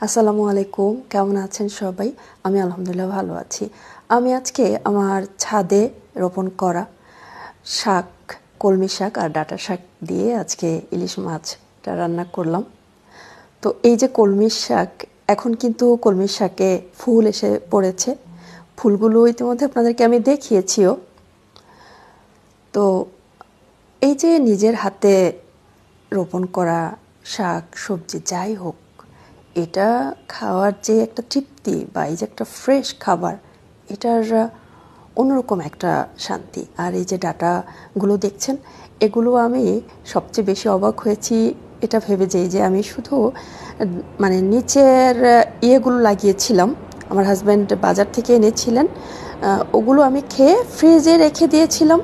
আসসালামু আলাইকুম, কেমন আছেন সবাই? আমি আলহামদুলিল্লাহ ভালো আছি। আমি আজকে আমার ছাদে রোপণ করা শাক, কলমি শাক আর ডাঁটা শাক দিয়ে আজকে ইলিশ মাছটা রান্না করলাম। তো এই যে কলমি শাক, এখন কিন্তু কলমি শাকে ফুল এসে পড়েছে। ফুলগুলো ইতিমধ্যে আপনাদেরকে আমি দেখিয়েছিও। তো এই যে নিজের হাতে রোপণ করা শাক সবজি যাই হোক, এটা খাওয়ার যে একটা তৃপ্তি বা এই যে একটা ফ্রেশ খাবার, এটার অন্যরকম একটা শান্তি। আর এই যে ডাটাগুলো দেখছেন, এগুলো আমি সবচেয়ে বেশি অবাক হয়েছি এটা ভেবে যে আমি শুধু মানে নিচের ইয়েগুলো লাগিয়েছিলাম, আমার হাজব্যান্ড বাজার থেকে এনেছিলেন, ওগুলো আমি খেয়ে ফ্রিজে রেখে দিয়েছিলাম।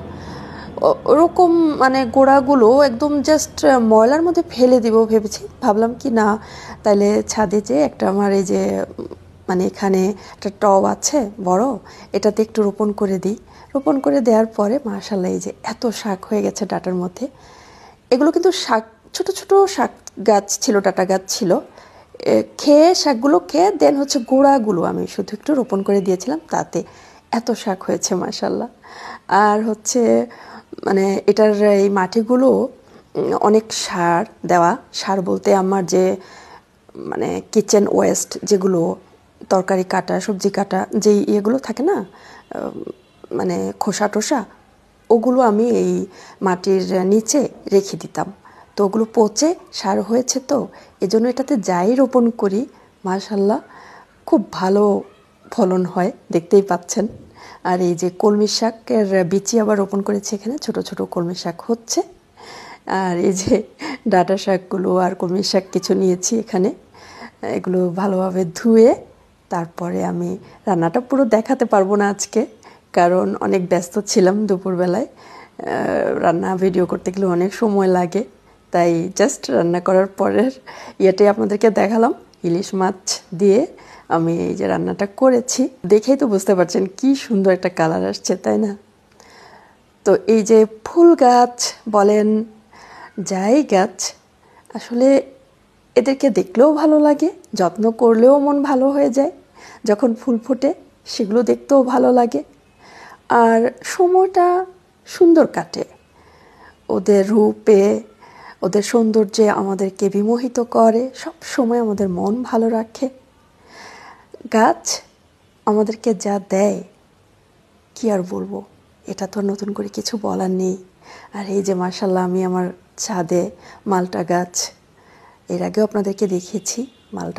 ওরকম মানে গোড়াগুলো একদম জাস্ট ময়লার মধ্যে ফেলে দিব ভেবেছি, ভাবলাম কি না তাইলে ছাদে যে একটা আমার এই যে মানে এখানে একটা টব আছে বড়, এটাতে একটু রোপণ করে দিই। রোপণ করে দেওয়ার পরে মাশাআল্লাহ এই যে এত শাক হয়ে গেছে ডাটার মধ্যে। এগুলো কিন্তু শাক, ছোট ছোট শাক গাছ ছিল, ডাটা গাছ ছিল। খেয়ে শাকগুলো খেয়ে দেন হচ্ছে গোড়াগুলো আমি শুধু একটু রোপণ করে দিয়েছিলাম, তাতে এত শাক হয়েছে মাশাআল্লাহ। আর হচ্ছে মানে এটার এই মাটিগুলো অনেক সার দেওয়া। সার বলতে আমার যে মানে কিচেন ওয়েস্ট, যেগুলো তরকারি কাটা সবজি কাটা যেই ইয়েগুলো থাকে না, মানে খোসা টোসা, ওগুলো আমি এই মাটির নিচে রেখে দিতাম। তো ওগুলো পচে সার হয়েছে, তো এজন্য এটাতে যাই রোপণ করি মাশাআল্লাহ খুব ভালো ফলন হয়, দেখতেই পাচ্ছেন। আর এই যে কলমি শাকের বিচি আবার রোপণ করেছি এখানে, ছোট ছোট কলমি শাক হচ্ছে। আর এই যে ডাঁটা শাকগুলো আর কলমি শাক কিছু নিয়েছি এখানে, এগুলো ভালোভাবে ধুয়ে তারপরে আমি রান্নাটা পুরো দেখাতে পারবো না আজকে, কারণ অনেক ব্যস্ত ছিলাম দুপুরবেলায়। রান্না ভিডিও করতে গেলে অনেক সময় লাগে, তাই জাস্ট রান্না করার পরের ইয়েটাই আপনাদেরকে দেখালাম। ইলিশ মাছ দিয়ে আমি এই যে রান্নাটা করেছি, দেখেই তো বুঝতে পারছেন কি সুন্দর একটা কালার আসছে, তাই না? তো এই যে ফুল গাছ বলেন, যাই গাছ, আসলে এদেরকে দেখলেও ভালো লাগে, যত্ন করলেও মন ভালো হয়ে যায়। যখন ফুল ফোটে সেগুলো দেখতেও ভালো লাগে, আর সময়টা সুন্দর কাটে। ওদের রূপে, ওদের সৌন্দর্যে আমাদেরকে বিমোহিত করে, সব সময় আমাদের মন ভালো রাখে। গাছ আমাদেরকে যা দেয় কি আর বলবো, এটা তো নতুন করে কিছু বলার নেই। আর এই যে মাশাআল্লাহ আমি আমার ছাদে মালটা গাছ, এর আগেও আপনাদেরকে দেখিয়েছি, মালটা